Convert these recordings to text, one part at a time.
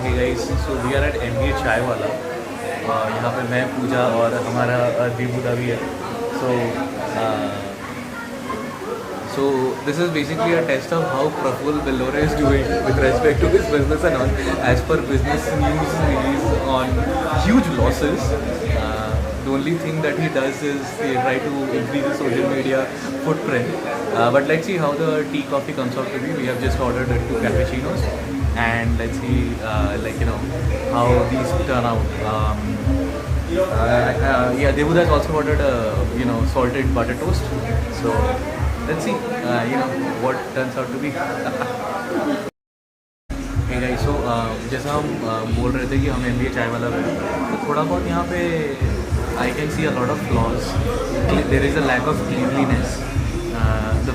Hey guys, so we are at MBA Chai वाला। यहाँ पे मैं, पूजा और हमारा दीबूदा भी है। So this is basically a test of how Praful Bellore is doing with respect to his business and all. As per business news, he's on huge losses. The only thing that he does is he try to increase his social media footprint. But let's see how the tea coffee comes out to be. We have just ordered 2 cappuccinos, and let's see how these turn out. Yeah, Devuda has also ordered a salted butter toast. So let's see what turns out to be. Hey guys, so जैसा हम बोल रहे थे कि हम MBA Chai वाला में, तो थोड़ा बहुत यहाँ पे I can see a lot of flaws. There is a lack of cleanliness. The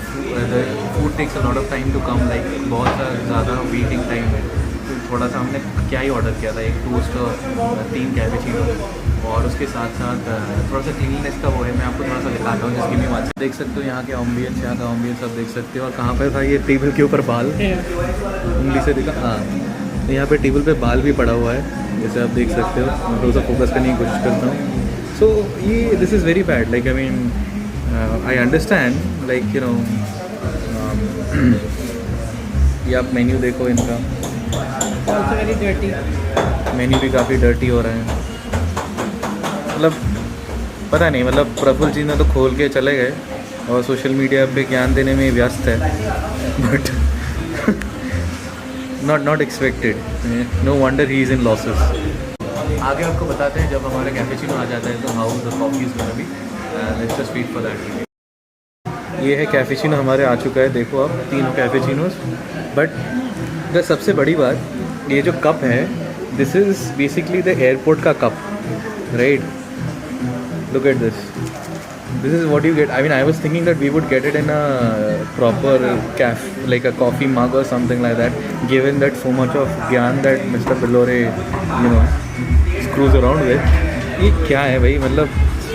food takes a lot of time to come. Like बहुत ज़्यादा waiting time है. तो थोड़ा सा हमने क्या ही ऑर्डर किया था, 1 टोस्ट और 3 कैपेचिनो, और उसके साथ साथ थोड़ा सा क्लीननेस का वो है। मैं आपको थोड़ा सा दिखाता हूँ जिसकी भी बात देख सकते हो। यहाँ के एम्बियंस, यहाँ का एम्बियंस सब देख सकते हो। और कहाँ पर था ये टेबल के ऊपर बाल, उंगली से दिखा, हाँ, तो यहाँ पे टेबल पे बाल भी पड़ा हुआ है, जैसे आप देख सकते हो। मैं थोड़ा सा फोकस करने की कोशिश करता हूँ। सो ये this is very bad. Like I mean I understand, like ये आप मेन्यू देखो इनका, वेरी डर्टी। मेन्यू भी काफ़ी डर्टी हो रहे हैं। मतलब पता नहीं, मतलब प्रफुल जी ने तो खोल के चले गए और सोशल मीडिया पे ज्ञान देने में व्यस्त है, but not expected. No wonder he is in losses. आगे आपको बताते हैं जब हमारे कैपेचिनो आ जाता है तो how the coffee is gonna be. Let's just wait for that. ये है कैपेचिनो हमारे आ चुका है, देखो आप 3 कैपेचिनोस। बट सबसे बड़ी बात, ये जो कप है, this is basically the airport का cup, right? Look at this. This is what you get. I mean, I was thinking that we would get it in a proper cafe, like a coffee mug or something like that, given that so much of gyan that Mr. Bellore, screws around with. ये क्या है भाई? मतलब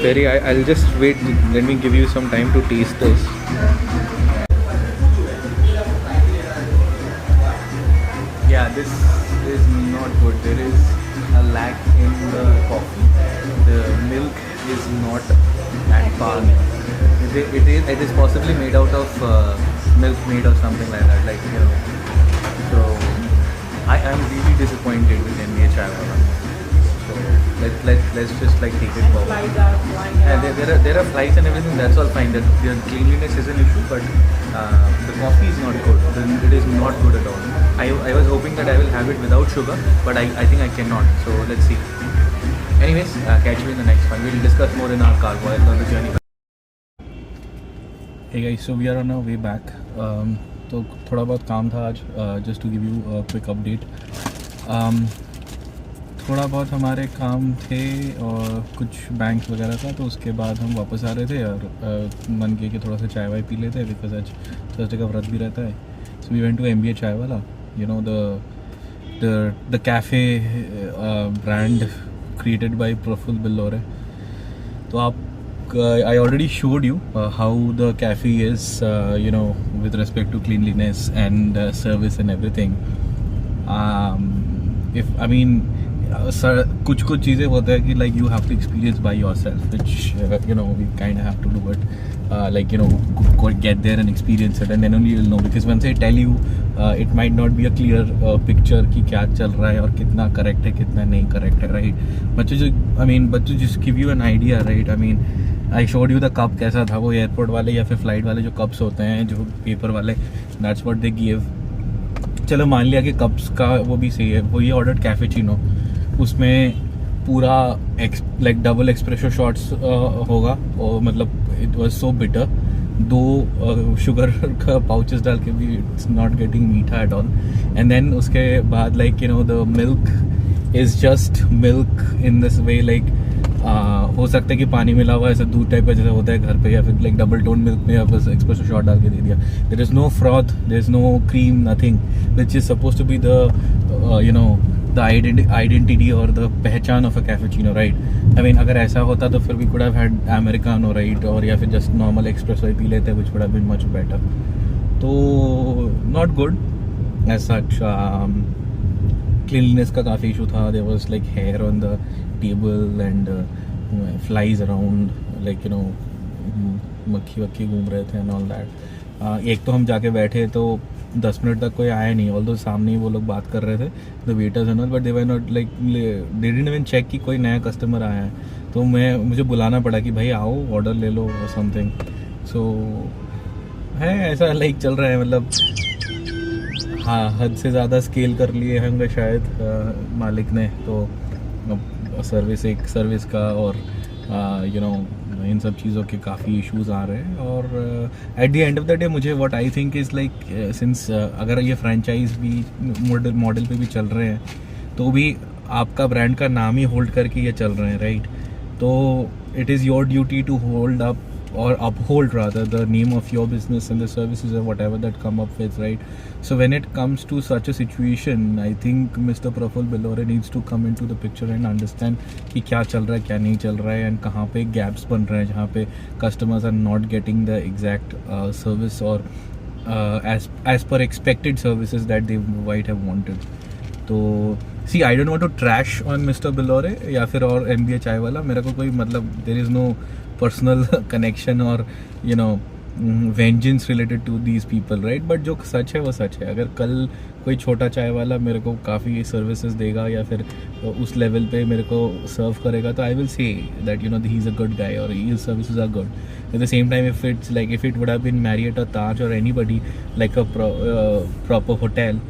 very. I'll just wait. Let me give you some time to taste this. Yeah, this is not good. There is a lack in the coffee. The milk is not at par. It is possibly made out of milk made or something like that. So I am really disappointed with MBA Chai Wala. So let's just take it forward. And there are flights and everything. That's all fine. The cleanliness is an issue, but the coffee is not good. It is not good at all. I was hoping that I will have it without sugar, but I think I cannot. So let's see. Anyways, catch you in the next one. We'll discuss more in our car while on the journey. Hey guys, so we are on our way back. तो थोड़ा बहुत काम था आज, just to give you a quick update. थोड़ा बहुत हमारे काम थे और कुछ बैंक वगैरह था, तो उसके बाद हम वापस आ रहे थे और मन किया कि थोड़ा सा चाय वाय पी लेते हैं, बिकॉज आज थर्सडे का व्रत भी रहता है। So we went to MBA Chai Wala, the cafe brand created by Praful Bellore. तो आप I already showed you how the cafe is, with respect to cleanliness and service and everything. कुछ चीज़ें होता है कि like you have to experience by yourself, which we kind of have to do it. Get there and experience it, and then only you'll know, because once I tell you, it might not be a clear picture कि क्या चल रहा है और कितना correct है कितना नहीं correct है, right? But to just give you an idea, right? I showed you the cup कैसा था, वो एयरपोर्ट वाले या फिर फ्लाइट वाले जो कप्स होते हैं, जो पेपर वाले, that's what they give. चलो मान लिया कि कप्स का वो भी सही है। वो ये ऑर्डर कैफेचिनो, उसमें पूरा डबल एक्सप्रेशो शॉट्स होगा, और मतलब it was so bitter. 2 sugar का पाउचेस डाल के भी इट्स नॉट गेटिंग मीठा एट ऑल। एंड देन उसके बाद the milk is just milk in this way, हो सकता है कि पानी मिला हुआ ऐसा दूध टाइप का जैसा होता है घर पे, या फिर डबल टोन मिल्क में बस एक्सप्रेसो शॉट डाल के दे दिया। There is no froth, there is no cream, nothing, which is suppose to be the identity और द पहचान ऑफ अ कैफेचिनो, राइट? अगर ऐसा होता तो फिर we could have had americano, right? और या फिर जस्ट नॉर्मल एक्सप्रेसो ही पी लेते, which would have been much better. तो not good as such. Cleanliness का काफ़ी इशू था. There was like hair on the table and flies around, like मक्खी वक्खी घूम रहे थे एंड ऑल दैट. एक तो हम जाके बैठे तो 10 मिनट तक कोई आया नहीं, ऑल्दो सामने ही वो लोग बात कर रहे थे, the waiters and all, but they were not like, they didn't even check कि कोई नया कस्टमर आया है. तो मुझे बुलाना पड़ा कि भाई आओ ऑर्डर ले लो और समथिंग. सो है ऐसा लाइक चल रहा है, मतलब हाँ हद से ज़्यादा स्केल कर लिए होंगे शायद मालिक ने. तो सर्विस का और इन सब चीज़ों के काफ़ी इश्यूज आ रहे हैं. और at the end of the day मुझे what I think is like, since अगर ये फ्रेंचाइज भी मॉडल पे भी चल रहे हैं तो भी आपका ब्रांड का नाम ही होल्ड करके ये चल रहे हैं, राइट? तो it is your duty to hold up or uphold rather the name of your business and the services or whatever that come up with, right? So when it comes to such a situation, I think Mr. Praful Bellore needs to come into the picture and understand कि क्या चल रहा है क्या नहीं चल रहा है, and कहाँ पे gaps बन रहे हैं जहाँ पे customers are not getting the exact service or as per expected services that they might have wanted. तो see, I don't want to trash on Mr. Bellore या फिर और MBA चाय वाला, मेरा को कोई मतलब there is no personal connection or vengeance related to these people, right? But जो सच है वो सच है. अगर कल कोई छोटा चाय वाला मेरे को काफ़ी सर्विसेज देगा या फिर उस लेवल पे मेरे को सर्व करेगा तो I will say that he is a good guy और his services are good. At the same time, if it would have been Marriott or Taj or anybody like a proper hotel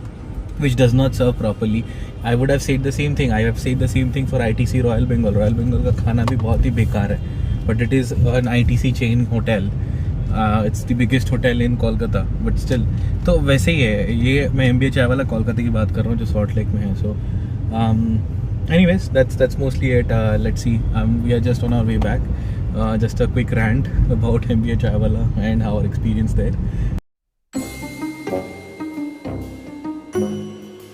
which does not serve properly, I would have said the same thing. I have said the same thing for ITC Royal Bengal. Royal Bengal का खाना भी बहुत ही बेकार है, but it is an ITC chain hotel. It's the biggest hotel in Kolkata, but still. तो वैसे ही है ये. मैं MBA चाय वाला कोलकाता की बात कर रहा हूँ जो सॉल्ट लेक में है. So anyways, that's mostly it. Let's see. We are just on our way back. Just a quick rant about MBA Chai वाला and our experience there.